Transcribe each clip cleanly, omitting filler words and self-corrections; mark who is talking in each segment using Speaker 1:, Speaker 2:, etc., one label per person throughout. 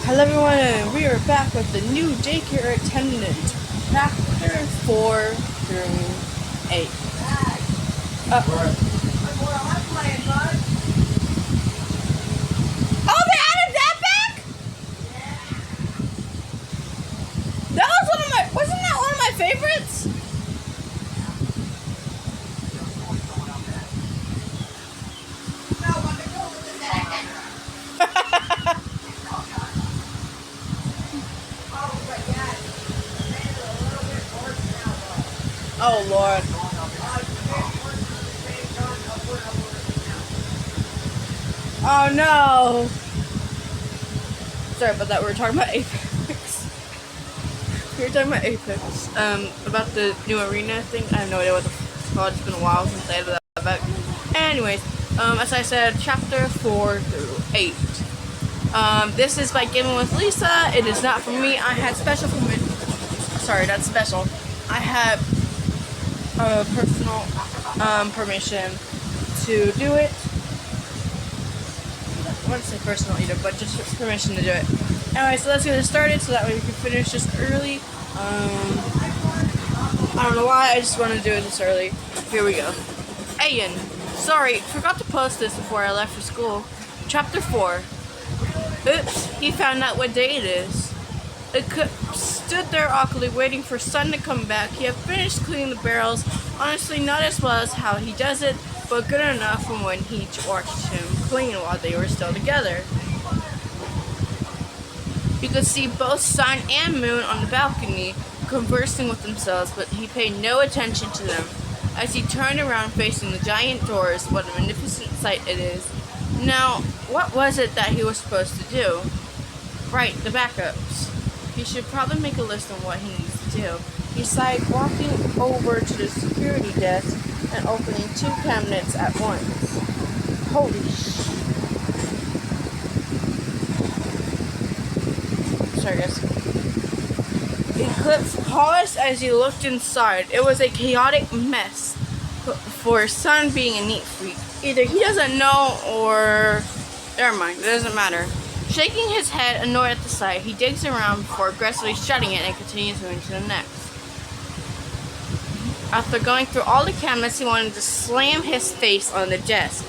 Speaker 1: Hello everyone, and we are back with the new daycare attendant, chapter 4 through 8. Oh, they added that back? That was wasn't that one of my favorites? Oh Lord. Oh no. Sorry about that, we were talking about Apex. We were talking about Apex. About the new arena thing. I have no idea what it's called. It's been a while since I added that back. Anyways, as I said, chapter 4 through 8. This is by Gaming with Lisa. It is not for me. I had special permission. Sorry, that's special. I had personal permission to do it. I wouldn't say personal either, but just permission to do it. Anyway, so let's get it started so that way we can finish this early. I don't know why, I just want to do it this early. Here we go. Ayan. Sorry, forgot to post this before I left for school. Chapter 4. Oops, he found out what day it is. It stood there awkwardly waiting for Sun to come back. He had finished cleaning the barrels. Honestly, not as well as how he does it, but good enough from when he watched him clean while they were still together. You could see both Sun and Moon on the balcony conversing with themselves, but he paid no attention to them. As he turned around facing the giant doors, what a magnificent sight it is. Now, what was it that he was supposed to do? Right, the backups. He should probably make a list of what he needs to do. He sighed, walking over to the security desk and opening 2 cabinets at once. Holy sh! Sorry guys. Eclipse paused as he looked inside. It was a chaotic mess for Sun being a neat freak. Either he doesn't know or... Never mind, it doesn't matter. Shaking his head, annoyed at the sight, he digs around before aggressively shutting it and continues moving to the next. After going through all the cabinets, he wanted to slam his face on the desk,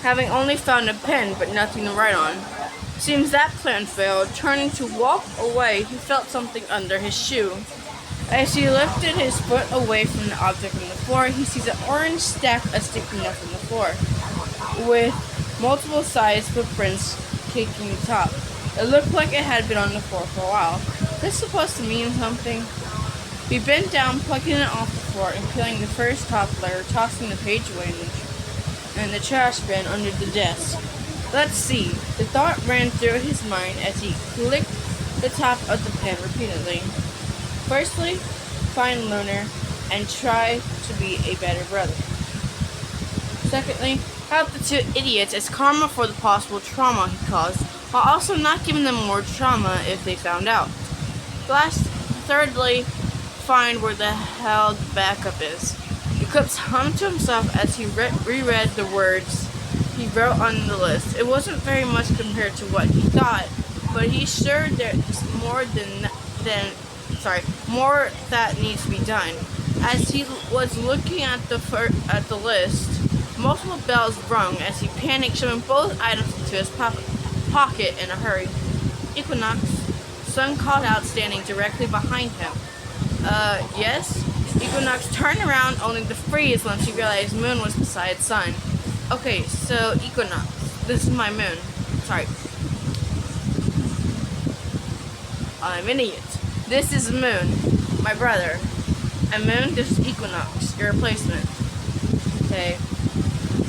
Speaker 1: having only found a pen but nothing to write on. Seems that plan failed. Turning to walk away, he felt something under his shoe. As he lifted his foot away from the object on the floor, he sees an orange stack of sticky notes on the floor, with multiple sized footprints taking the top. It looked like it had been on the floor for a while. This supposed to mean something? He bent down, plucking it off the floor and peeling the first top layer, tossing the page away in the trash bin under the desk. Let's see. The thought ran through his mind as he clicked the top of the pen repeatedly. Firstly, find Lunar and try to be a better brother. Secondly, help the 2 idiots as karma for the possible trauma he caused, while also not giving them more trauma if they found out. Thirdly, find where the hell the backup is. Eclipse hummed to himself as he reread the words he wrote on the list. It wasn't very much compared to what he thought, but he's sure there's more more that needs to be done. As he was looking at the list, multiple bells rung as he panicked, shoving both items into his pocket in a hurry. Equinox, Sun called out, standing directly behind him. Yes? Equinox turned around only to freeze once he realized Moon was beside Sun. Okay, so Equinox, this is my Moon. Sorry. I'm an idiot. This is Moon, my brother. And Moon, this is Equinox, your replacement. Okay.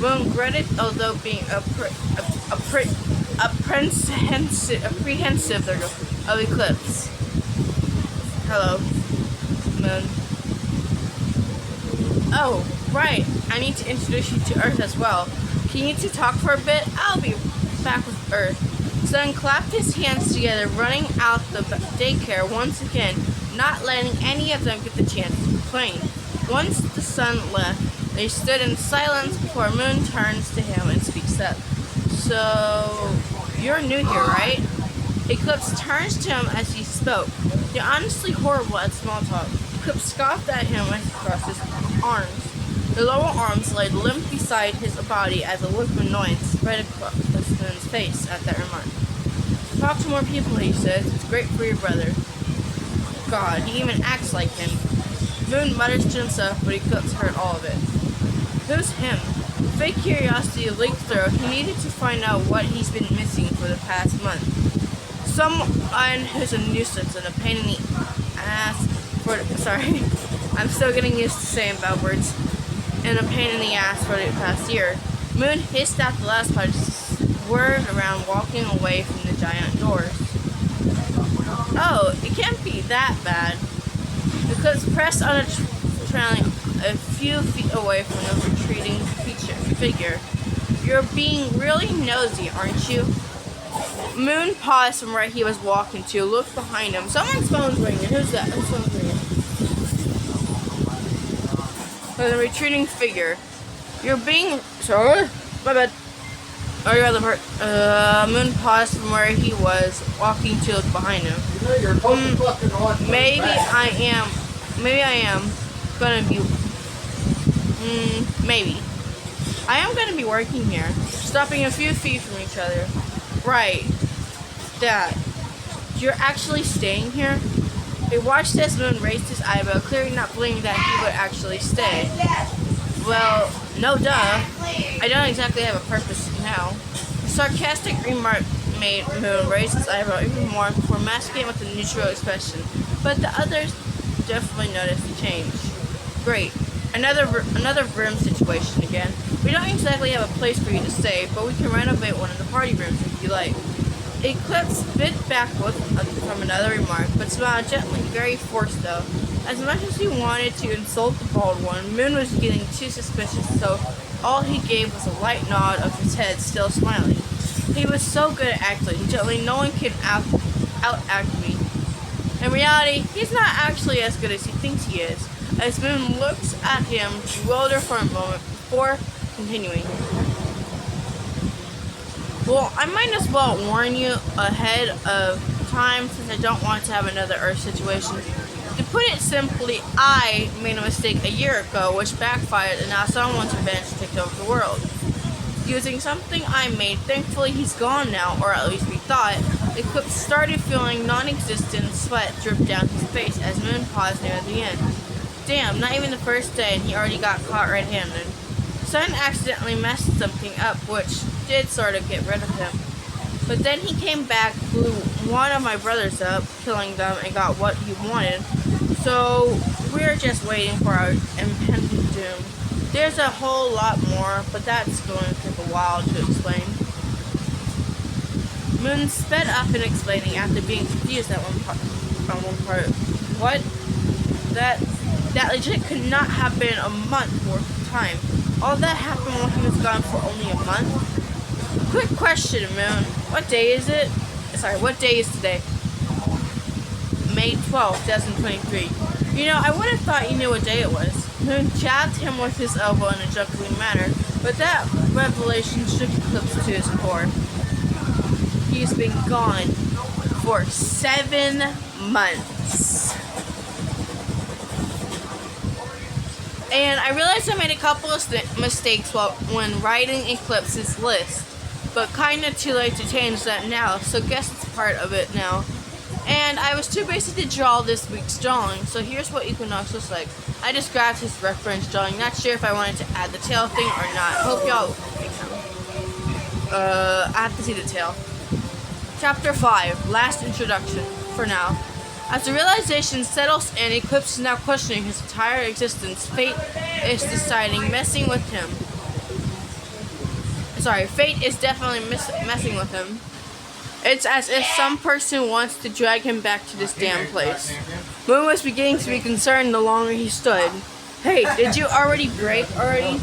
Speaker 1: Moon gritted, although being apprehensive of Eclipse. Hello, Moon. Oh, right. I need to introduce you to Earth as well. Can you 2 talk for a bit? I'll be back with Earth. Sun clapped his hands together, running out the daycare once again, not letting any of them get the chance to complain. Once the Sun left, they stood in silence before Moon turns to him and speaks up. So, you're new here, right? Eclipse turns to him as he spoke. You're honestly horrible at small talk. Eclipse scoffed at him as he crossed his arms. The lower arms laid limp beside his body as a look of annoyance spread across Moon's face at that remark. Talk to more people, he said. It's great for your brother. God, he even acts like him. Moon mutters to himself, but Eclipse heard all of it. Who's him? Fake curiosity leaked through. He needed to find out what he's been missing for the past month. Someone who's a nuisance and a pain in the ass sorry, I'm still getting used to saying bad words. And a pain in the ass for the past year. Moon hissed out the last part, swerved around, walking away from the giant doors. Oh, it can't be that bad. Because pressed on a trailing a few feet away from the retreating figure. You're being really nosy, aren't you? Moon paused from where he was walking to, looked behind him. Someone's phone's ringing. Who's that? Whose phone's ringing? For the retreating figure. You're being... Sorry? My bad. Or your other part. Moon paused from where he was walking to, look behind him. Maybe I am gonna be... maybe. I am gonna be working here. Stopping a few feet from each other. Right. Dad, you're actually staying here? He watched as Moon raised his eyebrow, clearly not believing that he would actually stay. Well, no duh. I don't exactly have a purpose now. The sarcastic remark made Moon raise his eyebrow even more before masking it with a neutral expression. But the others definitely noticed the change. Great. Another room situation again. We don't exactly have a place for you to stay, but we can renovate one of the party rooms if you like. Eclipse bit back from another remark, but smiled gently, very forced though. As much as he wanted to insult the bald one, Moon was getting too suspicious, so all he gave was a light nod of his head, still smiling. He was so good at acting, gently no one could out-act me. In reality, he's not actually as good as he thinks he is. As Moon looks at him, bewildered for a moment before continuing. Well, I might as well warn you ahead of time since I don't want to have another Earth situation. To put it simply, I made a mistake a year ago which backfired and now someone's revenge takes over the world. Using something I made, thankfully he's gone now, or at least we thought. Eclipse started feeling non-existent sweat drip down his face as Moon paused near the end. Damn, not even the first day and he already got caught red-handed. Sun accidentally messed something up, which did sort of get rid of him. But then he came back, blew one of my brothers up, killing them, and got what he wanted. So we're just waiting for our impending doom. There's a whole lot more, but that's going to take a while to explain. Moon sped up in explaining after being confused at one part. What? That legit could not have been a month worth of time. All that happened while he was gone for only a month? Quick question, Moon. What day is it? Sorry, what day is today? May 12th, 2023. You know, I would have thought you knew what day it was. Moon jabbed him with his elbow in a juggling manner, but that revelation shook Eclipse to his core. He's been gone for 7 months. And I realized I made a couple of mistakes when writing Eclipse's list, but kinda too late to change that now, so guess it's part of it now. And I was too busy to draw this week's drawing, so here's what Equinox looks like. I just grabbed his reference drawing, not sure if I wanted to add the tail thing or not. Hope y'all I have to see the tail. Chapter 5, last introduction, for now. As the realization settles in, Eclipse is now questioning his entire existence. Fate is messing with him. Fate is definitely messing with him. It's as if some person wants to drag him back to this damn place. Moon was beginning to be concerned the longer he stood. Hey, did you already break already?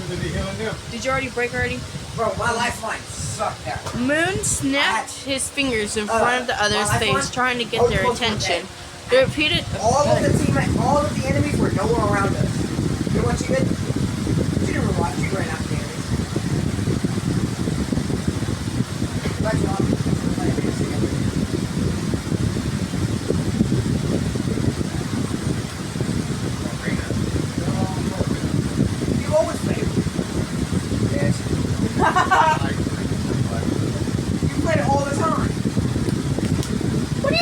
Speaker 2: Bro, my lifeline sucked out.
Speaker 1: Moon snapped his fingers in front of the other's face, trying to get their attention. They repeated.
Speaker 2: All of the enemies were nowhere around us. You know what you did? You didn't realize you ran after the enemies. Glad you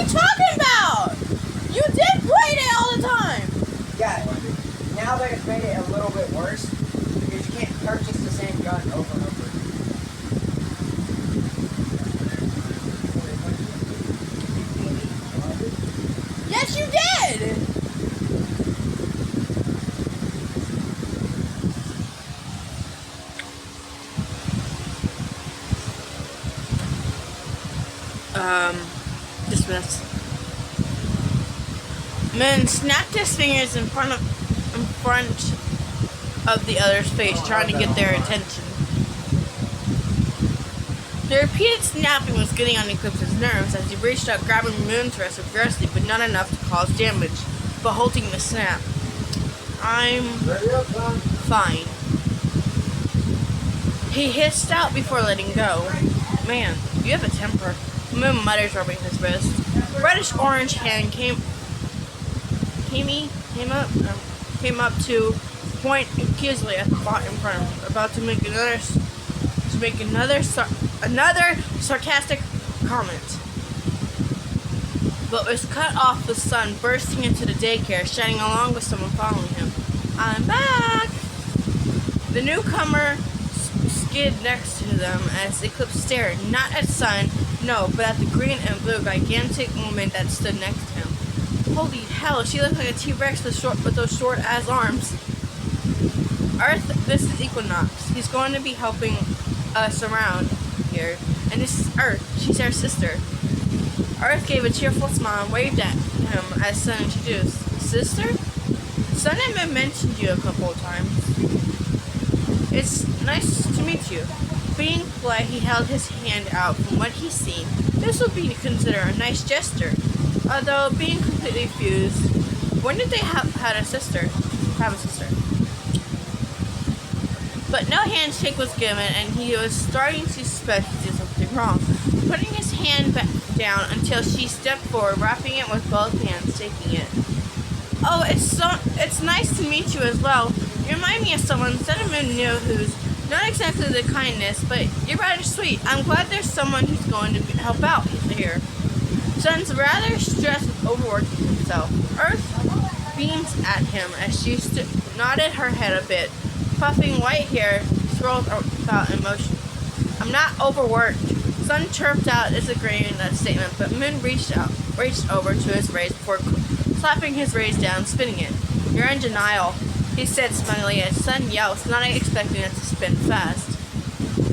Speaker 1: you talking about? You did braid it all the time.
Speaker 2: Yeah, now that it's made it a little bit worse, because you can't purchase the same gun over and over.
Speaker 1: Yes, you did. Dismiss. Moon snapped his fingers in front of the other's face, trying to get their attention. The repeated snapping was getting on Eclipse's nerves as he reached out, grabbing Moon's wrist aggressively, but not enough to cause damage, but holding the snap. I'm fine. He hissed out before letting go. Man, you have a temper. Moon mutters, rubbing his wrist. Reddish-orange hand came up to point accusingly at the bot in front of him, about to make another sarcastic comment, but was cut off with sun bursting into the daycare, shining along with someone following him. I'm back! The newcomer skid next to them as Eclipse stared, not at Sun, no, but at the green and blue gigantic woman that stood next to him. Holy hell, she looked like a T-Rex with those short-ass arms. Earth, this is Equinox. He's going to be helping us around here. And this is Earth. She's our sister. Earth gave a cheerful smile and waved at him as Sun introduced. Sister? Sun had been mentioned you a couple of times. It's nice to meet you. Being polite, he held his hand out. From what he's seen, this would be considered a nice gesture. Although being completely fused, when did they have a sister? But no handshake was given, and he was starting to suspect he did something wrong. Putting his hand back down until she stepped forward, wrapping it with both hands, taking it. Oh, it's nice to meet you as well. You remind me of someone Cinnamon knew who's not exactly the kindness, but you're rather sweet. I'm glad there's someone who's going to help out here. Sun's rather stressed with overworking himself. Earth beams at him as she nodded her head a bit. Puffing white hair swirled about in motion. I'm not overworked. Sun chirped out, disagreeing that statement, but Moon reached over to his rays before slapping his rays down, spinning it. You're in denial, he said smugly as Sun yelped, not expecting it to spin fast.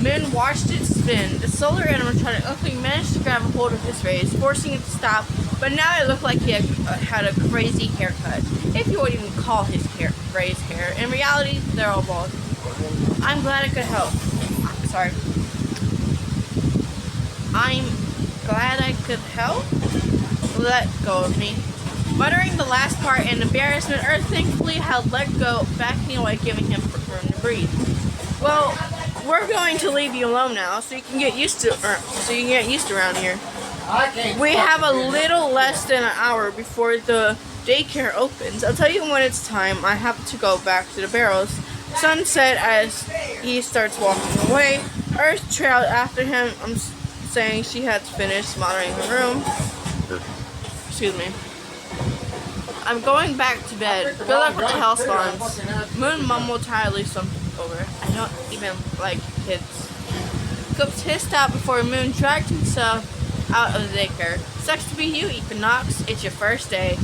Speaker 1: Moon watched it spin. The solar animatronic luckily managed to grab a hold of his rays, forcing it to stop, but now it looked like he had a crazy haircut, if you would even call his rays hair. In reality, they're all bald. I'm glad I could help. Sorry. I'm glad I could help? Let go of me. Muttering the last part in embarrassment, Earth thankfully had let go, backing away, giving him room to breathe. Well, we're going to leave you alone now, so you can get used to around here. We have a little less than an hour before the daycare opens. I'll tell you when it's time. I have to go back to the barrels. Sun said as he starts walking away. Earth trailed after him, saying she had finished monitoring the room. Excuse me. I'm going back to bed. Good luck with the hell spawns. Moon mumbled tiredly something over. I don't even like kids. Eclipse hissed out before Moon dragged himself out of the daycare. Sucks to be you, Equinox. It's your first day.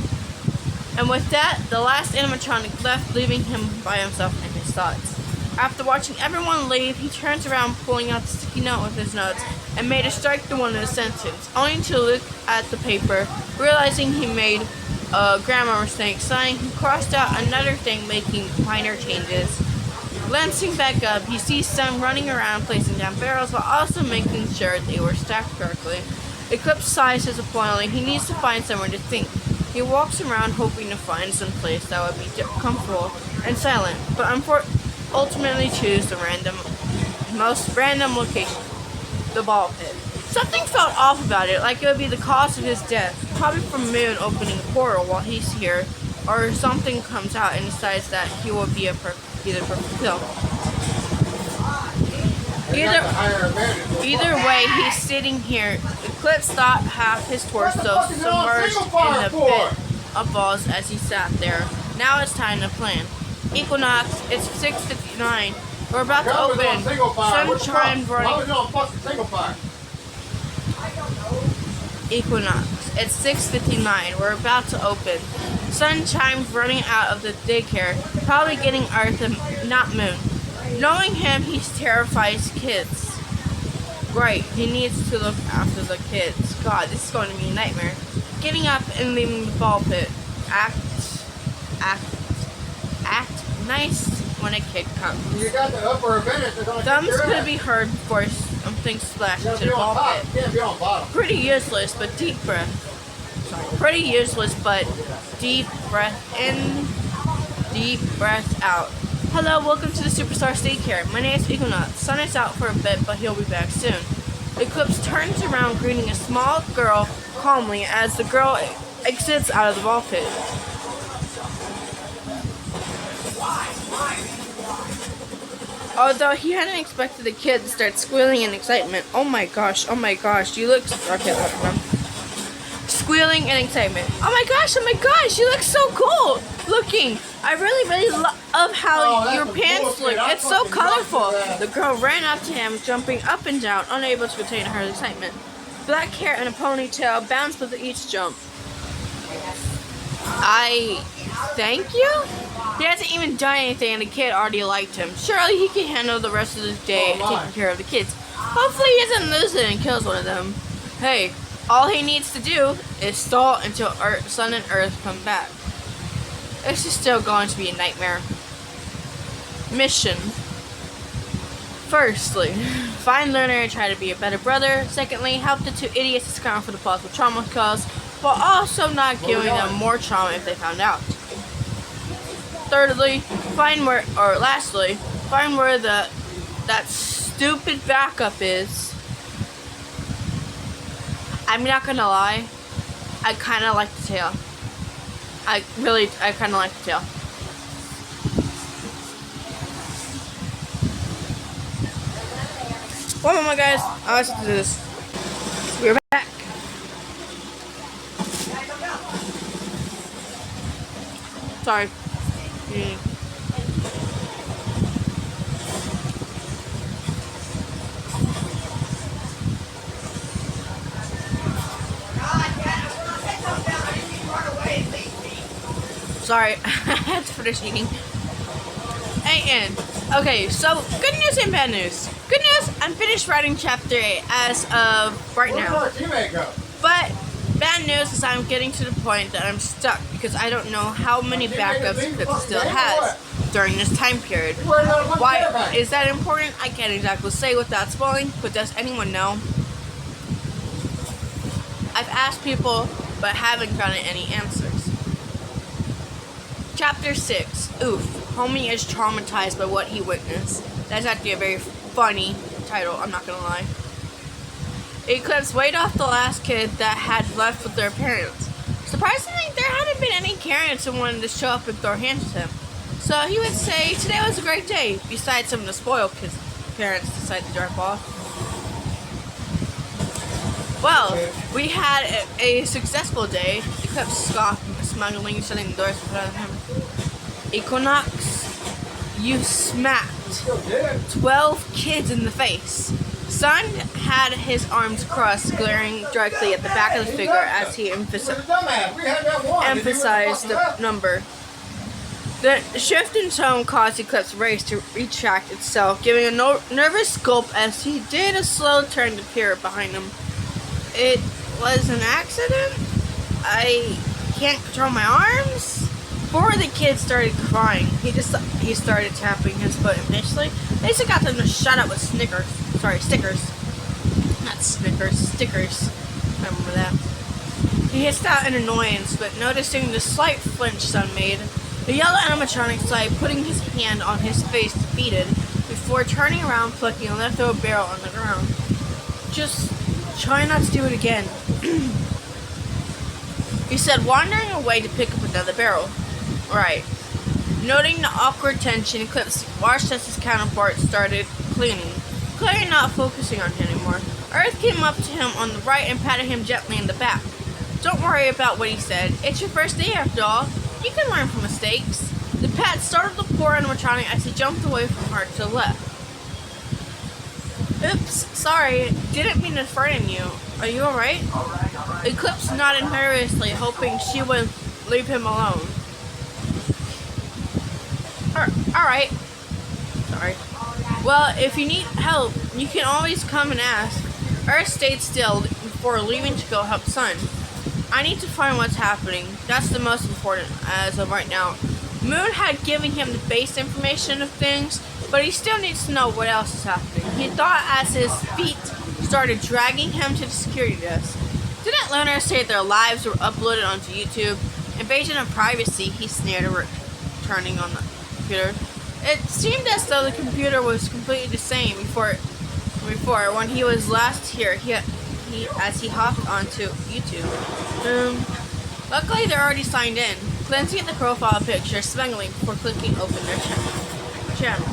Speaker 1: And with that, the last animatronic left, leaving him by himself in his thoughts. After watching everyone leave, he turns around, pulling out the sticky note with his notes, and made a strike through one of the sentences, only to look at the paper, realizing he made a grammar mistake. Sighing, he crossed out another thing, making minor changes. Glancing back up, he sees Sun running around, placing down barrels, while also making sure they were stacked correctly. Eclipse sighs disappointedly. He needs to find somewhere to think. He walks around, hoping to find some place that would be comfortable and silent, but ultimately choose the most random location, the ball pit. Something felt off about it, like it would be the cause of his death, probably from Moon opening a portal while he's here, or something comes out and decides that he will be either perfect kill. Either way, he's sitting here Eclipse thought half his torso submerged in the pit of balls as he sat there. Now it's time to plan. Equinox, it's 6:59. We're about to open. Sunshine running. Equinox, it's 6:59. We're about to open. Sun chimes running out of the daycare, probably getting Earth and not Moon. Knowing him, he terrifies kids. Right, he needs to look after the kids. God, this is going to be a nightmare. Getting up and leaving the ball pit. Act nice when a kid comes.
Speaker 3: You got the upper advantage.
Speaker 1: Thumbs could be heard before something splashed into the ball pit.
Speaker 3: Can't be on bottom.
Speaker 1: Pretty useless, but deep breath. Pretty useless, but deep breath in, deep breath out. Hello, welcome to the Superstar Daycare. My name is Equinox. Sun is out for a bit, but he'll be back soon. Eclipse turns around, greeting a small girl calmly as the girl exits out of the ball pit. Although he hadn't expected the kid to start squealing in excitement. Oh my gosh, you look... Okay, squealing in excitement. Oh my gosh, you look so cool looking. I really love how your pants look. It's so colorful. The girl ran up to him, jumping up and down, unable to contain her excitement. Black hair and a ponytail bounced with each jump. I thank you? He hasn't even done anything and the kid already liked him. Surely he can handle the rest of the day taking care of the kids. Hopefully he doesn't lose it and kills one of them. Hey, all he needs to do is stall until Sun and Earth come back. This is still going to be a nightmare. Mission. Firstly, find Luna and try to be a better brother. Secondly, help the two idiots discount for the possible trauma caused, while also not giving them more trauma if they found out. Thirdly, lastly, find where that stupid backup is. I'm not gonna lie, I kinda like the tail. I kinda like the tail. One moment guys, let's do this. We're back. Sorry. Sorry, I had to finish eating. And okay, so good news and bad news. Good news, I'm finished writing chapter 8 as of right now.
Speaker 3: Where did our teammate go?
Speaker 1: But bad news is I'm getting to the point that I'm stuck because I don't know how many backups Eclipse still has during this time period. Why is that important? I can't exactly say without spoiling, but does anyone know? I've asked people, but haven't gotten any answers. Chapter 6. Oof. Homie is traumatized by what he witnessed. That's actually a very funny title, I'm not gonna lie. Eclipse weighed off the last kid that had left with their parents. Surprisingly, there hadn't been any parents who wanted to show up and throw hands at him. So he would say, today was a great day, besides some of the spoiled kids' parents decided to drop off. Well, we had a successful day. Eclipse scoffed, smuggling, shutting the doors in front of him. Equinox, you smacked 12 kids in the face. Sun had his arms crossed, glaring directly at the back of the figure as he emphasized the number. The shift in tone caused Eclipse's race to retract itself, giving a nervous gulp as he did a slow turn to peer behind him. It was an accident? I can't control my arms? Before the kid started crying, he started tapping his foot initially. They just got them to shut up with stickers. Not Snickers, stickers. I remember that. He hissed out in annoyance, but noticing the slight flinch Sun made, the yellow animatronic started putting his hand on his face defeated, before turning around, plucking a leftover barrel on the ground. Just try not to do it again. He said, wandering away to pick up another barrel. Right. Noting the awkward tension, Eclipse watched as his counterpart started clearly not focusing on him anymore. Earth came up to him on the right and patted him gently in the back. Don't worry about what he said. It's your first day after all. You can learn from mistakes. The pat startled the poor animatronic as he jumped away from her to the left. Oops, sorry. Didn't mean to frighten you. Are you alright? Eclipse nodded nervously, hoping she would leave him alone. Alright. Sorry. Well, if you need help, you can always come and ask. Earth stayed still before leaving to go help Sun. I need to find what's happening. That's the most important as of right now. Moon had given him the base information of things, but he still needs to know what else is happening. He thought as his feet started dragging him to the security desk. Didn't Luna say their lives were uploaded onto YouTube? Invasion of privacy, he sneered, turning on the computer. It seemed as though the computer was completely the same before when he was last here. As he hopped onto YouTube. Luckily, they're already signed in. Glancing at the profile picture, smiling before clicking open their channel.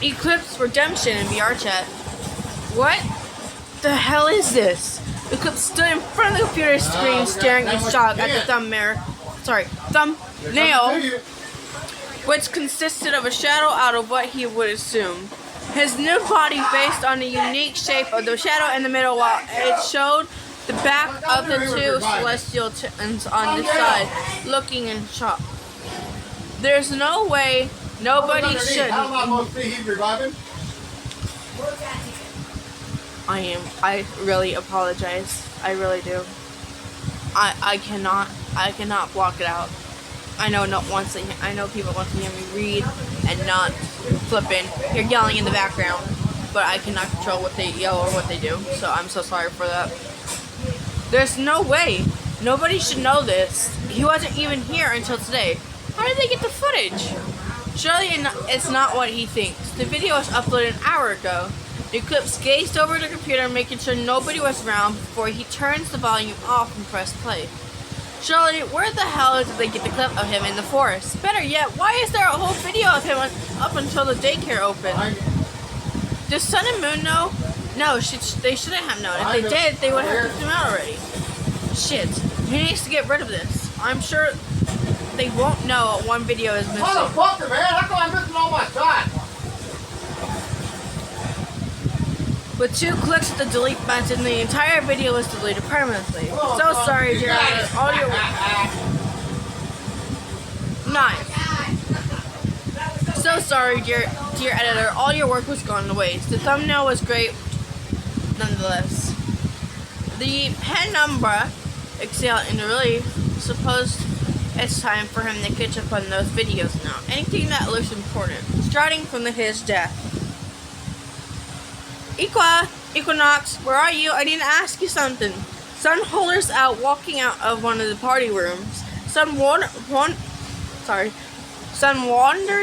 Speaker 1: Eclipse Redemption in VR chat. What the hell is this? Eclipse stood in front of the computer screen, staring in shock at the thumbnail, which consisted of a shadow out of what he would assume. His new body based on the unique shape of the shadow in the middle, while it showed the back of the two celestial tins on the side, looking in shock. There's no way nobody should.
Speaker 3: How am I supposed to see he's reviving?
Speaker 1: I really apologize. I really do. I cannot block it out. I know people want to hear me read and not flipping. You're yelling in the background, but I cannot control what they yell or what they do. So I'm so sorry for that. There's no way. Nobody should know this. He wasn't even here until today. How did they get the footage? Surely it's not what he thinks. The video was uploaded an hour ago. Eclipse gazed over the computer, making sure nobody was around before he turns the volume off and pressed play. Surely, where the hell did they get the clip of him in the forest? Better yet, why is there a whole video of him up until the daycare opened? Does Sun and Moon know? No, they shouldn't have known. If they did, they would have kicked him out already. Shit. He needs to get rid of this. I'm sure they won't know one video is missing.
Speaker 3: Motherfucker, man! How come I'm missing all my shots?
Speaker 1: With 2 clicks of the delete button, the entire video was deleted permanently. So sorry, dear editor. All your work. 9. So sorry, dear editor. All your work was gone to waste. The thumbnail was great, nonetheless. The penumbra exhaled into relief. Suppose it's time for him to catch up on those videos now. Anything that looks important. Starting from his death. Equinox, where are you? I need to ask you something. Sun hollers out, walking out of one of the party rooms. Sun wandered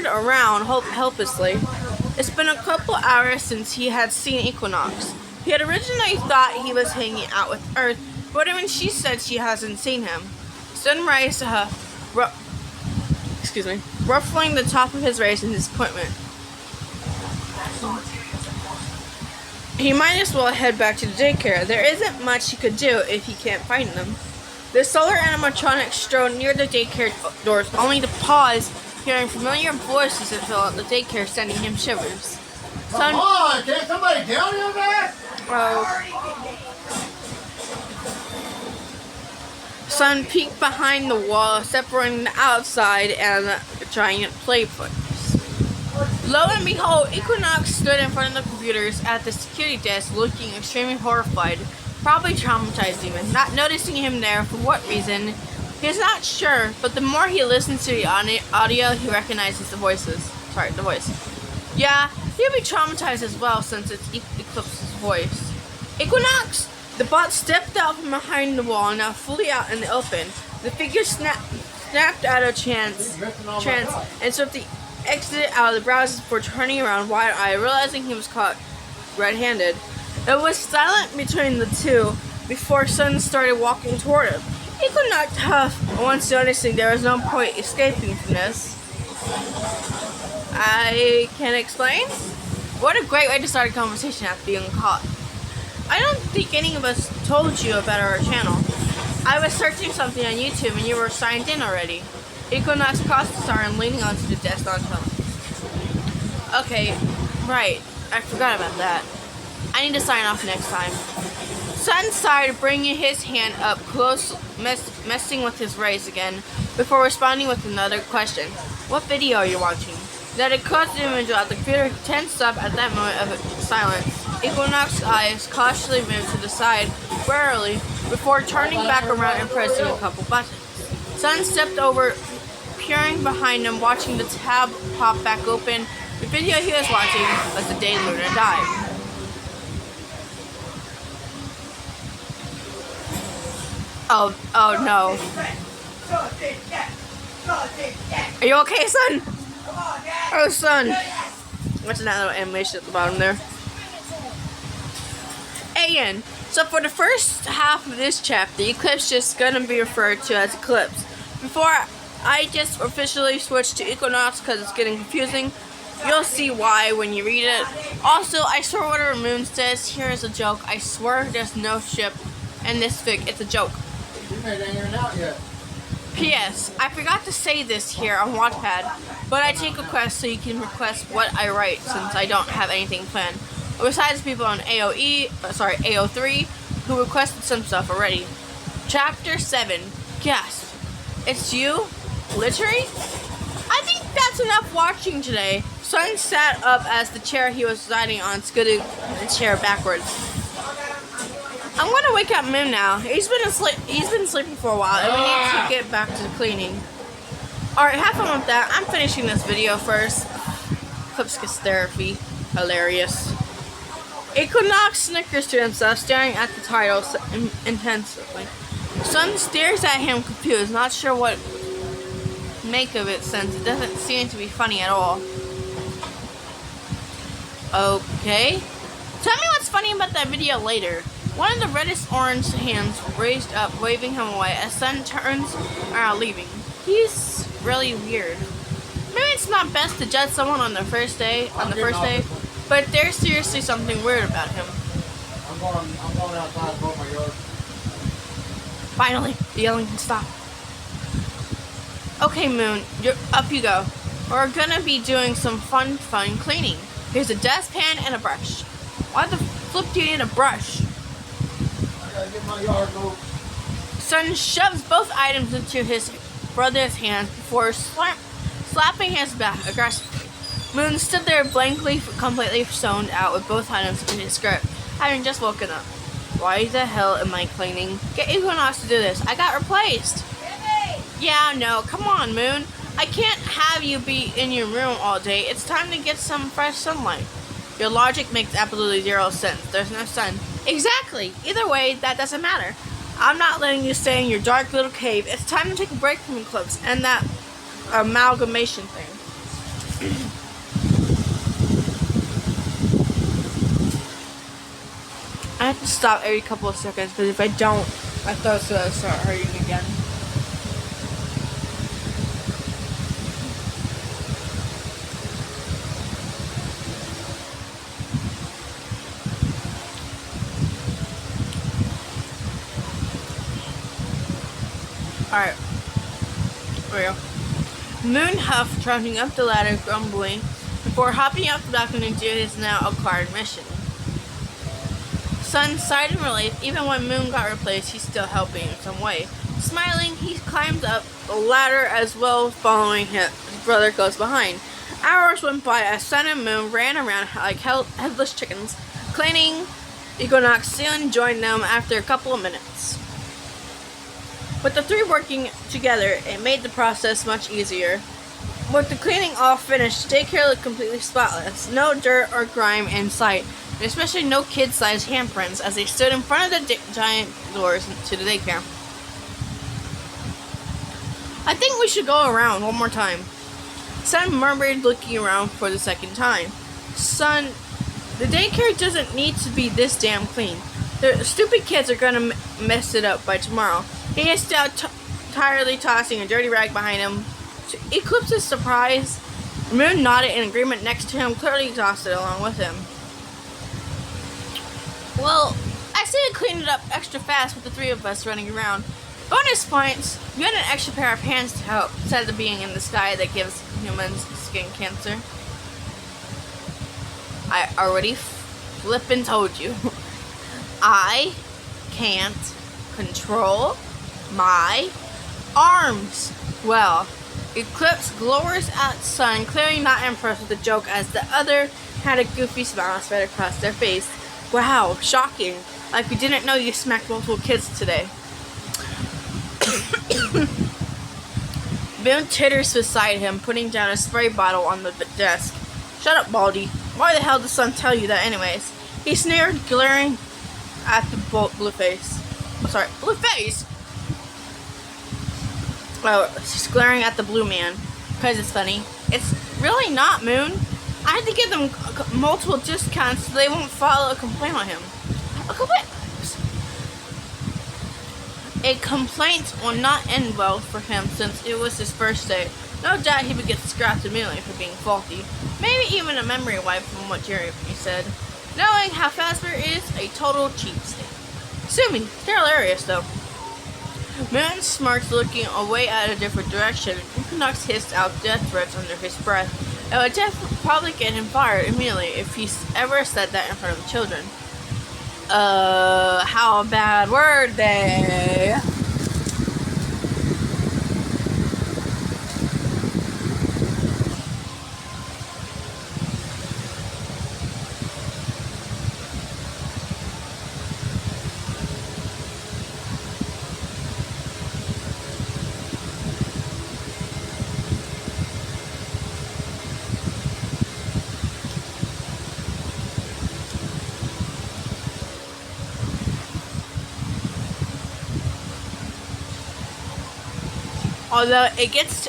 Speaker 1: around helplessly. It's been a couple hours since he had seen Equinox. He had originally thought he was hanging out with Earth, but when she said she hasn't seen him. Sun raised ruffling the top of his race in disappointment. He might as well head back to the daycare. There isn't much he could do if he can't find them. The solar animatronic strode near the daycare doors, only to pause, hearing familiar voices that fill out the daycare, sending him shivers.
Speaker 3: Come on! Can't somebody down here, man?
Speaker 1: Sun peeked behind the wall, separating the outside and the giant playfoot. Lo and behold, Equinox stood in front of the computers at the security desk, looking extremely horrified, probably traumatized even. Not noticing him there for what reason, he's not sure, but the more he listens to the audio, he recognizes the voice. Yeah, he'll be traumatized as well since it's Eclipse's voice. Equinox! The bot stepped out from behind the wall, now fully out in the open. The figure snapped out of trance and swiftly exited out of the browser before turning around wide-eyed, realizing he was caught red-handed. It was silent between the two before Sun started walking toward him. Equinox huffed, once noticing there was no point escaping from this. I can explain? What a great way to start a conversation after being caught. I don't think any of us told you about our channel. I was searching something on YouTube and you were signed in already. Equinox crossed the star and leaning onto the desk nonchalantly. Okay, right. I forgot about that. I need to sign off next time. Sun sighed, bringing his hand up close, messing with his rays again, before responding with another question. What video are you watching? That a close image of the computer tensed up at that moment of silence. Equinox's eyes cautiously moved to the side, warily, before turning back around and pressing a couple buttons. Sun stepped over, peering behind him, watching the tab pop back open. The video he was watching was the day Luna died. Oh no. Are you okay, son? Oh, son. What's that little animation at the bottom there? AN. So for the first half of this chapter, Eclipse just gonna be referred to as Eclipse. Before I just officially switch to Equinox because it's getting confusing. You'll see why when you read it. Also, I swear whatever Moon says here is a joke. I swear there's no ship in this fic. It's a joke.
Speaker 3: You ain't even out yet.
Speaker 1: P.S. I forgot to say this here on Wattpad, but I take requests so you can request what I write since I don't have anything planned. Besides people on AO3 who requested some stuff already. Chapter 7. Gasp. It's you? Literally? I think that's enough watching today. Sun sat up as the chair he was sitting on scooted the chair backwards. I'm gonna wake up Moon now. He's been sleeping for a while and we need to get back to the cleaning. Alright, have fun with that. I'm finishing this video first. Eclipse gets therapy. Hilarious. Equinox snickers to himself, staring at the title intensely. Sun stares at him confused, not sure what make of it since it doesn't seem to be funny at all. Okay. Tell me what's funny about that video later. One of the reddest orange hands raised up, waving him away as Sun turns around, leaving. He's really weird. Maybe it's not best to judge someone on the first day, but there's seriously something weird about him.
Speaker 3: I'm going outside to my yard.
Speaker 1: Finally, the yelling can stop. Okay, Moon, up you go. We're gonna be doing some fun cleaning. Here's a dustpan and a brush. Why the flip do you need a brush?
Speaker 3: I gotta get my yard moved.
Speaker 1: Sun shoves both items into his brother's hands before slapping his back aggressively. Moon stood there blankly, completely zoned out with both items in his grip, having just woken up. Why the hell am I cleaning? Get Equinox to do this. I got replaced. Yeah, no, come on, Moon. I can't have you be in your room all day. It's time to get some fresh sunlight. Your logic makes absolutely zero sense. There's no sun. Exactly. Either way, that doesn't matter. I'm not letting you stay in your dark little cave. It's time to take a break from Eclipse and that amalgamation thing. I have to stop every couple of seconds because if I don't, my throat's gonna start hurting again. Alright. There we go. Moon huffed, trudging up the ladder, grumbling, before hopping out the balcony to do his now acquired mission. Sun sighed in relief. Even when Moon got replaced, he's still helping in some way. Smiling, he climbed up the ladder as well, following his brother close behind. Hours went by as Sun and Moon ran around like headless chickens, cleaning. Equinox soon joined them after a couple of minutes. With the three working together, it made the process much easier. With the cleaning all finished, daycare looked completely spotless. No dirt or grime in sight, and especially no kid-sized handprints as they stood in front of the giant doors to the daycare. I think we should go around one more time. Sun murmured, looking around for the second time. Sun, the daycare doesn't need to be this damn clean. The stupid kids are gonna mess it up by tomorrow. He is still tiredly tossing a dirty rag behind him. To Eclipse's surprise, Moon nodded in agreement next to him, clearly exhausted along with him. Well, I say I cleaned it up extra fast with the three of us running around. Bonus points, you had an extra pair of hands to help, said the being in the sky that gives humans skin cancer. I already flippin' told you. I can't control my arms. Well, Eclipse glowers at Sun, clearly not impressed with the joke as the other had a goofy smile spread across their face. Wow, shocking. Like we didn't know you smacked multiple kids today. Boone titters beside him, putting down a spray bottle on the desk. Shut up, Baldy. Why the hell did Sun tell you that anyways? He sneered, glaring at the blue face. Oh, sorry, blue face? Oh, she's glaring at the blue man. Because it's funny. It's really not, Moon. I had to give them multiple discounts so they won't file a complaint on him. A complaint? A complaint will not end well for him since it was his first day. No doubt he would get scrapped immediately for being faulty. Maybe even a memory wipe from what Jeremy said. Knowing how Fazbear is a total cheapskate. Sue me, they're hilarious though. Moon smirks, looking away at a different direction. Equinox hissed out death threats under his breath. It would probably get him fired immediately if he ever said that in front of the children. How bad were they? Although it gets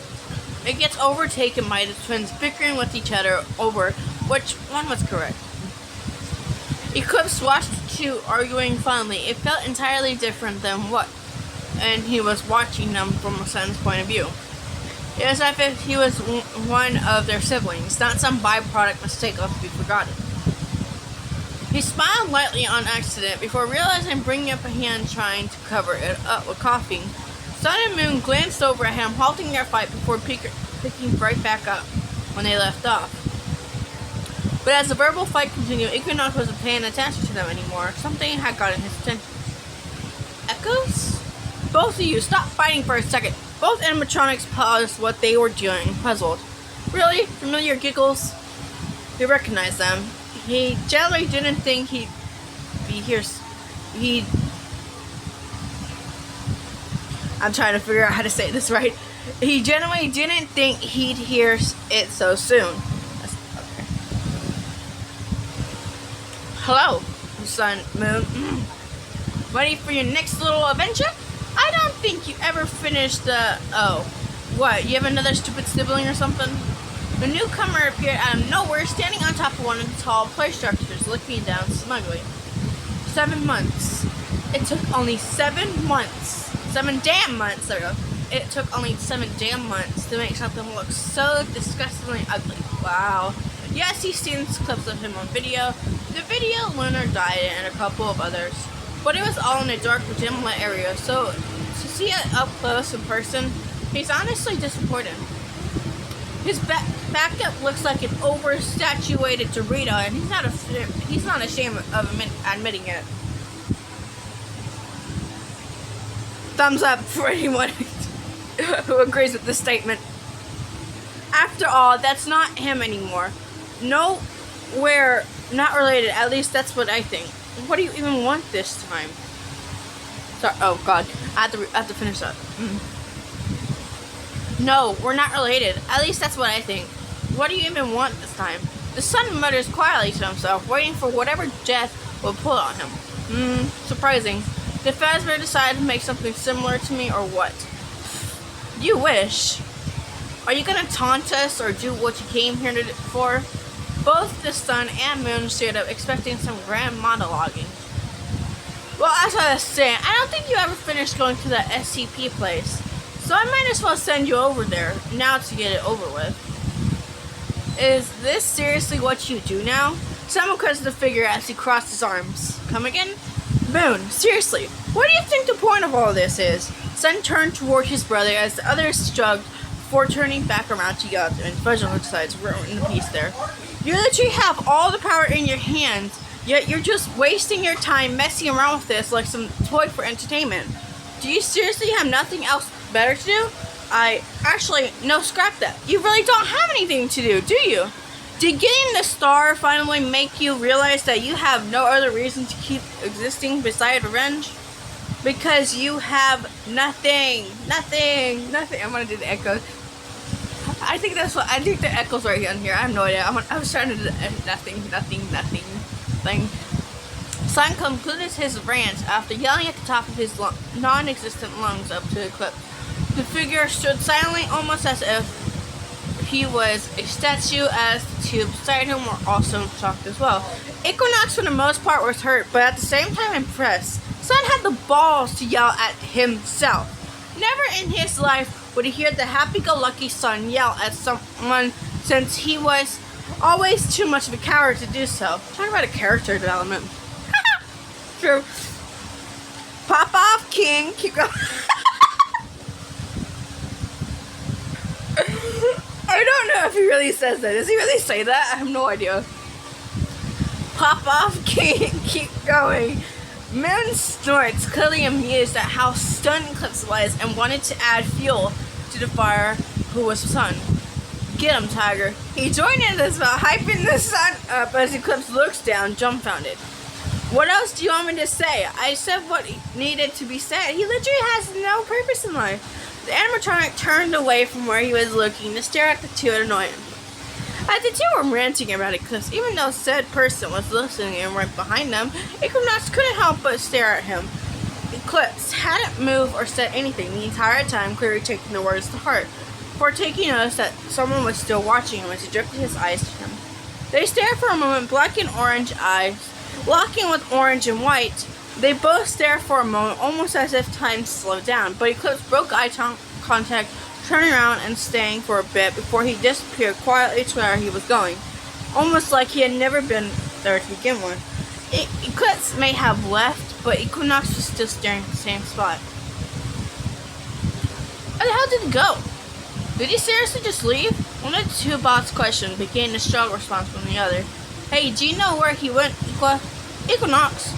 Speaker 1: overtaken by the twins bickering with each other over which one was correct. Eclipse watched the two arguing fondly. It felt entirely different than what, and he was watching them from a son's point of view. It was as if he was one of their siblings, not some byproduct mistake left to be forgotten. He smiled lightly on accident before realizing bringing up a hand trying to cover it up with coughing. Sun and Moon glanced over at him, halting their fight before picking right back up when they left off. But as the verbal fight continued, Equinox wasn't paying attention to them anymore. Something had gotten his attention. Echoes? Both of you, stop fighting for a second. Both animatronics paused what they were doing, puzzled. Really? Familiar giggles? He recognized them. He generally didn't think he'd be here. I'm trying to figure out how to say this right. He generally didn't think he'd hear it so soon. Okay. Hello, Sun, Moon. Ready for your next little adventure? I don't think you ever finished the... Oh. What, you have another stupid sibling or something? The newcomer appeared out of nowhere, standing on top of one of the tall play structures, looking down smugly. 7 months. It took only 7 months. 7 damn months, there we go. It took only 7 damn months to make something look so disgustingly ugly. Wow. Yes, he's seen clips of him on video. The video, Lunar died, and a couple of others. But it was all in a dark, dim lit area, so to see it up close in person, he's honestly disappointed. His backup looks like an overstatuated Dorito, and he's not ashamed of admitting it. Thumbs up for anyone who agrees with this statement. After all, that's not him anymore. No, we're not related. At least that's what I think. What do you even want this time? Sorry. Oh God, I have to finish up. No, we're not related. At least that's what I think. What do you even want this time? The Sun mutters quietly to himself, waiting for whatever death will pull on him. Surprising. Did Fazbear decide to make something similar to me or what? You wish. Are you gonna taunt us or do what you came here for? Both the Sun and Moon stood up, expecting some grand monologuing. Well, as I was saying, I don't think you ever finished going to the SCP place. So I might as well send you over there, now to get it over with. Is this seriously what you do now? Someone cuts the figure as he crossed his arms. Come again? Moon, seriously, what do you think the point of all this is? Sun turned toward his brother as the others shrugged before turning back around to yell at him, and Fudge decides to ruin the peace there. You literally have all the power in your hands, yet you're just wasting your time messing around with this like some toy for entertainment. Do you seriously have nothing else better to do? No, scrap that. You really don't have anything to do you? Did getting the star finally make you realize that you have no other reason to keep existing beside revenge? Because you have nothing. I'm gonna do the echoes. I think the echoes right on here. I have no idea. I was trying to do the nothing thing. Sun concluded his rant after yelling at the top of his non-existent lungs up to Eclipse. The figure stood silently, almost as if he was a statue, as the two beside him were also shocked as well. Equinox, for the most part, was hurt, but at the same time impressed. Sun had the balls to yell at himself. Never in his life would he hear the happy-go-lucky Sun yell at someone, since he was always too much of a coward to do so. Talk about a character development. True. Pop off, King. Keep going. I don't know if he really says that. Does he really say that? I have no idea. Pop off, King. Keep going. Moon snorts, clearly amused at how stunned Eclipse was and wanted to add fuel to the fire who was Sun. Get him, Tiger. He joined in this about hyping the Sun up as Eclipse looks down, dumbfounded. What else do you want me to say? I said what needed to be said. He literally has no purpose in life. The animatronic turned away from where he was looking to stare at the two and annoy him. As the two were ranting about Eclipse, even though said person was listening and right behind them, Equinox couldn't help but stare at him. Eclipse hadn't moved or said anything the entire time, clearly taking the words to heart. Before taking notice that someone was still watching him as he directed his eyes to him. They stared for a moment, black and orange eyes, locking with orange and white. They both stared for a moment, almost as if time slowed down, but Eclipse broke eye contact, turning around and staying for a bit before he disappeared quietly to where he was going, almost like he had never been there to begin with. Eclipse may have left, but Equinox was still staring at the same spot. Where the hell did he go? Did he seriously just leave? One of the two bots questioned, but gained a strong response from the other. Hey, do you know where he went, Equinox?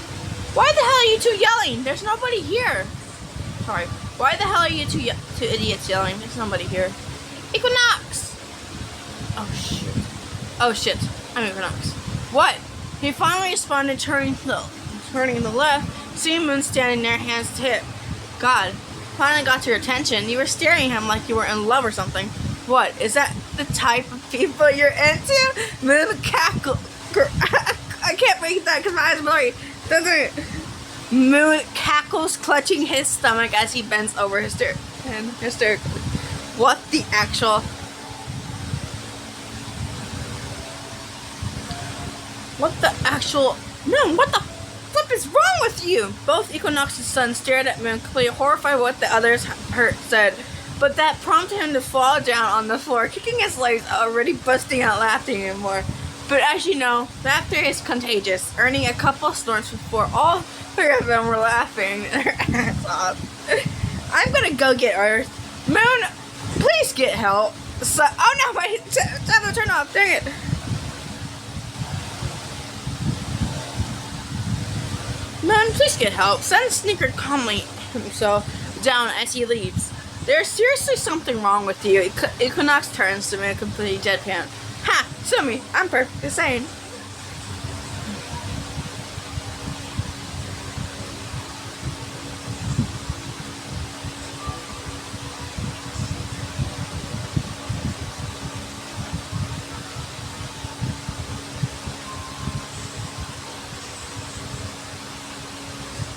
Speaker 1: Why the hell are you two yelling? There's nobody here. Sorry. Why the hell are you two idiots yelling? There's nobody here. Equinox! Oh shit. I'm Equinox. What? He finally responded, turning to the left, seeing Moon standing there, hands to hip. God, finally got your attention. You were staring at him like you were in love or something. What? Is that the type of people you're into? Moon cackled. I can't read that because my eyes are blurry. Moon cackles, clutching his stomach as he bends over hysterically. What the actual? Moon, what the flip is wrong with you? Both Equinox's sons stared at Moon, completely horrified by what the others said. But that prompted him to fall down on the floor, kicking his legs, already busting out laughing even more. But as you know, laughter is contagious, earning a couple snorts before all three of them were laughing their ass off. I'm gonna go get Earth. Moon, please get help. Oh no, my tablet turned off, dang it. Moon, please get help. Sun snickered calmly himself down as he leaves. There's seriously something wrong with you. Equinox turns to me completely deadpan. Ha! Sue me. I'm perfectly sane.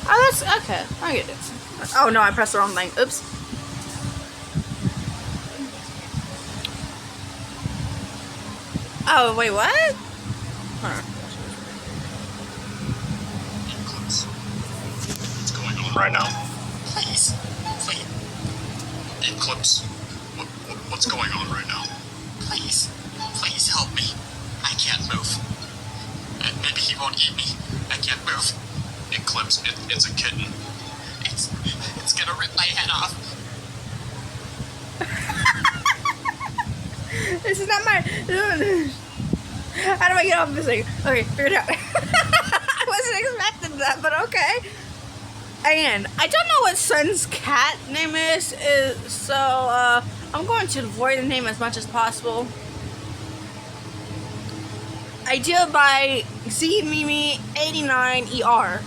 Speaker 1: Oh, that's okay. I get it. Oh no, I pressed the wrong thing. Oops. Oh, wait, what?
Speaker 4: Eclipse. What's going on right now? Please. Eclipse. What's going on right now? Please help me. I can't move. Maybe he won't eat me. I can't move. Eclipse, it's a kitten. It's gonna rip my head off.
Speaker 1: This is not my. How do I get off this thing? Okay, figure it out. I wasn't expecting that, but okay. And I don't know what Sun's cat name is, so I'm going to avoid the name as much as possible. I do it by ZMimi89ER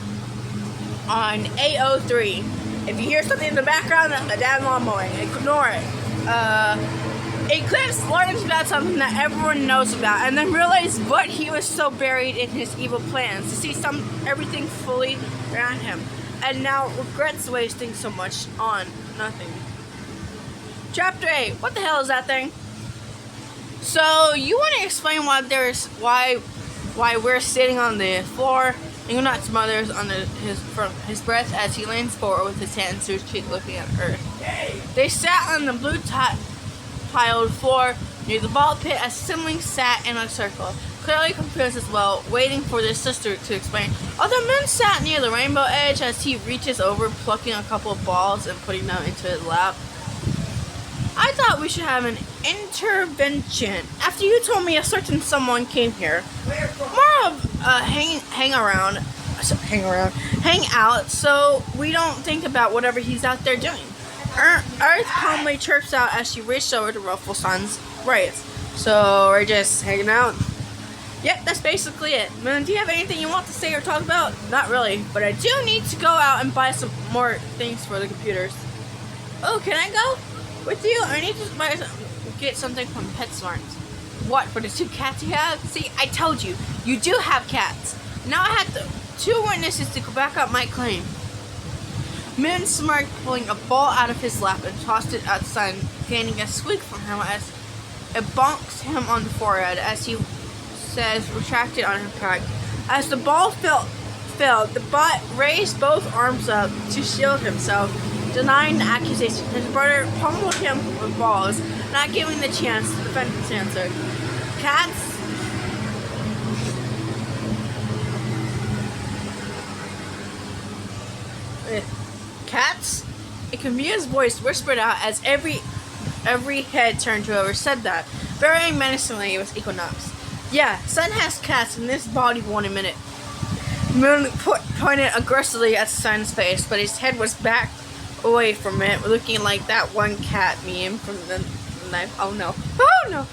Speaker 1: on A03. If you hear something in the background, that's my dad lawn mowing. Ignore it. Eclipse learns about something that everyone knows about, and then realized what he was so buried in his evil plans to see everything fully around him, and now regrets wasting so much on nothing. Chapter 8. What the hell is that thing? So you want to explain why we're sitting on the floor? Equinox mother's on his breast as he leans forward with his hands to his cheek, looking at Earth. They sat on the blue tiled floor near the ball pit as siblings sat in a circle, clearly confused as well, waiting for their sister to explain. Other men sat near the rainbow edge as he reaches over, plucking a couple of balls and putting them into his lap. I thought we should have an intervention. After you told me a certain someone came here. More of hang out, so we don't think about whatever he's out there doing. Earth calmly chirps out as she reaches over to ruffle Sun's braids. So we're just hanging out. Yep, that's basically it. Moon, do you have anything you want to say or talk about? Not really, but I do need to go out and buy some more things for the computers. Oh, can I go with you? I need to get something from PetSmart. What, for the 2 cats you have? See, I told you, you do have cats. Now I have 2 witnesses to back up my claim. Moon smirked, pulling a ball out of his lap and tossed it at Sun, gaining a squeak from him as it bonks him on the forehead as he says, retracted on her back. As the ball fell, the bot raised both arms up to shield himself, denying the accusation. His brother pummeled him with balls, not giving the chance to defend his answer. Cats? Cats? A confused voice whispered out as every head turned to whoever said that. Very menacingly, it was Equinox. Yeah, Sun has cats and this body won't admit it. Moon pointed aggressively at Sun's face, but his head was back away from it, looking like that one cat meme from the knife. Oh no. Oh no!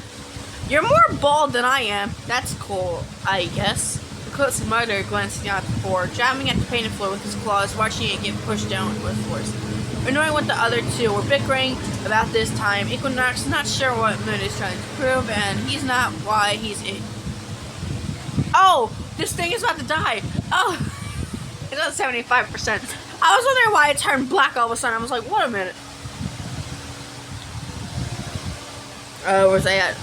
Speaker 1: You're more bald than I am. That's cool, I guess. Eclipse's mother glancing out the floor, jamming at the painted floor with his claws, watching it get pushed down with force. Knowing what the other 2 were bickering about this time, Equinox is not sure what Moon is trying to prove, and he's not why he's it. Oh! This thing is about to die! Oh! It's at 75%. I was wondering why it turned black all of a sudden. I was like, wait a minute. Where's I at?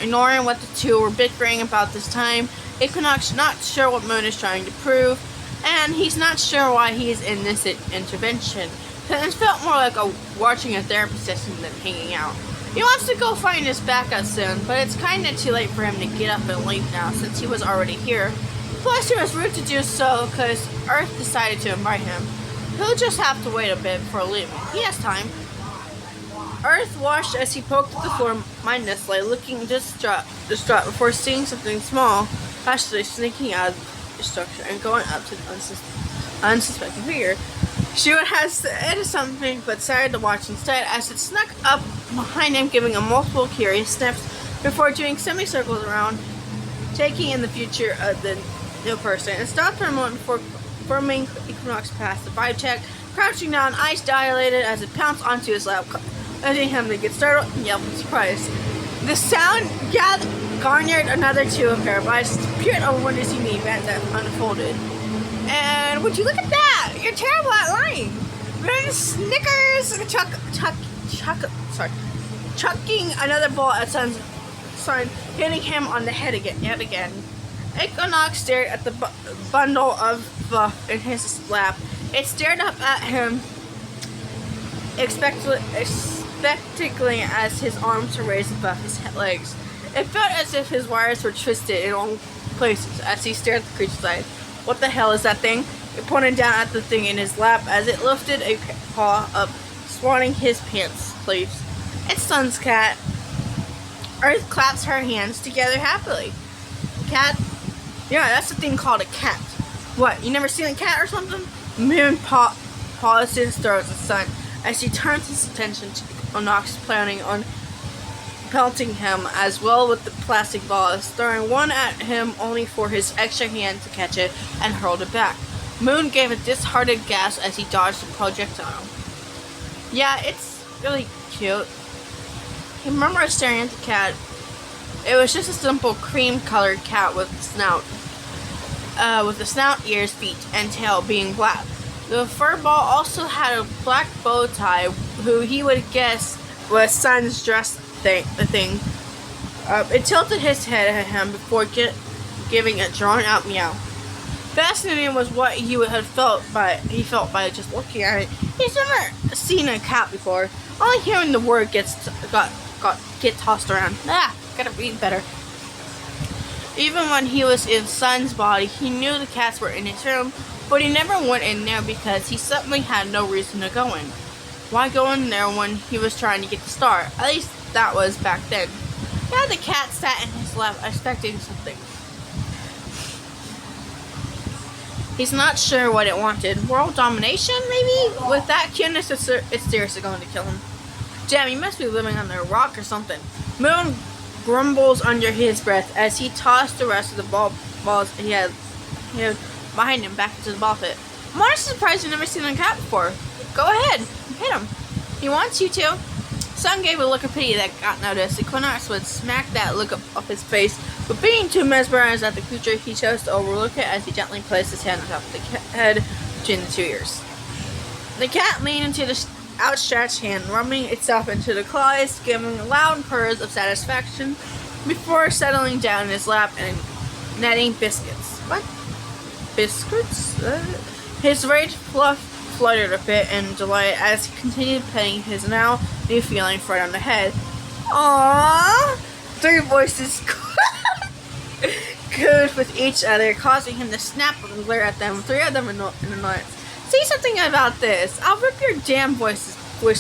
Speaker 1: Ignoring what the 2 were bickering about this time, Equinox not sure what Moon is trying to prove, and he's not sure why he's in this intervention. It felt more like watching a therapy session than hanging out. He wants to go find his backup soon, but it's kinda too late for him to get up and leave now since he was already here. Plus he was rude to do so because Earth decided to invite him. He'll just have to wait a bit before leaving. He has time. Earth watched as he poked at the floor mindlessly, looking distraught before seeing something small, cautiously sneaking out of the structure and going up to the unsuspecting figure. She would have said something, but decided to watch instead as it snuck up behind him, giving him multiple curious sniffs before doing semicircles around, taking in the future of the new person. It stopped for a moment before forming Equinox past the vibe check, crouching down, eyes dilated as it pounced onto his lap, causing him to get startled and yelp in surprise. The sound garnered another 2 pair of eyes, peered over when to see the event that unfolded. And would you look at that? You're terrible at lying. Then Snickers, chucking another ball at Sun, hitting him on the head yet again. Equinox stared at the bundle of fluff in his lap. It stared up at him expectantly as his arms were raised above his legs. It felt as if his wires were twisted in all places as he stared at the creature's eyes. "What the hell is that thing?" He pointed down at the thing in his lap as it lifted a paw up, swatting his pants sleeves. "It's Sun's cat." Earth claps her hands together happily. "Cat? Yeah, that's the thing called a cat." "What, you never seen a cat or something?" Moon paused and stared at the sun as he turned his attention to Onyx, planning on pelting him as well with the plastic balls, throwing one at him only for his extra hand to catch it and hurled it back. Moon gave a disheartened gasp as he dodged the projectile. "Yeah, it's really cute." He remembered staring at the cat. It was just a simple cream-colored cat with a snout, ears, feet, and tail being black. The fur ball also had a black bow tie, who he would guess was Sun's dress thing. It tilted his head at him before giving a drawn-out meow. Fascinating was what he felt by just looking at it. He's never seen a cat before. Only hearing the word get tossed around. Gotta read better. Even when he was in Sun's body, he knew the cats were in his room, but he never went in there because he suddenly had no reason to go in. Why go in there when he was trying to get the star? At least that was back then. Yeah, the cat sat in his lap, expecting something. He's not sure what it wanted. World domination, maybe? With that cuteness, it's seriously going to kill him. Damn, he must be living under a rock or something. Moon grumbles under his breath as he tossed the rest of the balls he had behind him back into the ball pit. "I'm honestly surprised you've never seen a cat before. Go ahead, hit him. He wants you to." Sun gave a look of pity that got noticed. Equinox would smack that look off his face, but being too mesmerized at the creature, he chose to overlook it as he gently placed his hand on top of the head between the two ears. The cat leaned into the outstretched hand, rubbing itself into the claws, giving loud purrs of satisfaction before settling down in his lap and netting biscuits. What? Biscuits? His rage fluttered a bit in delight as he continued petting his now new feeling right on the head. "Aww!" Three voices cooed with each other, causing him to snap and glare at them, three of them in annoyance. "Say something about this. I'll rip your damn voice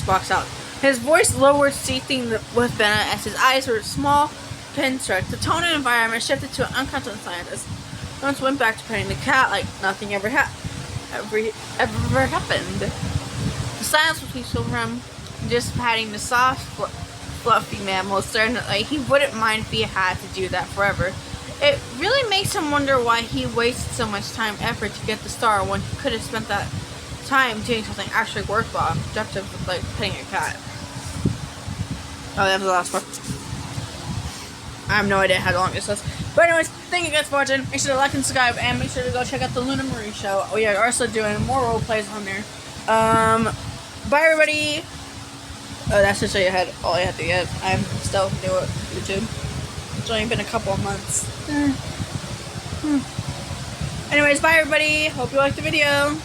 Speaker 1: box out." His voice lowered, seething with venom as his eyes were small pinstripes. The tone and environment shifted to an unconscious scientist. Once went back to petting the cat like nothing ever happened. The silence was peaceful for him, just patting the soft, fluffy mammal, certain that he wouldn't mind if he had to do that forever. It really makes him wonder why he wasted so much time and effort to get the star when he could have spent that time doing something actually worthwhile, productive, like petting a cat. Oh, that was the last part. I have no idea how long this was. But anyways, thank you guys for watching. Make sure to like and subscribe, and make sure to go check out the Luna Marie show. We are also doing more role plays on there. Bye everybody. Oh, that's just so you had all you have to get. I'm still new at YouTube. It's only been a couple of months. Anyways, bye everybody. Hope you liked the video.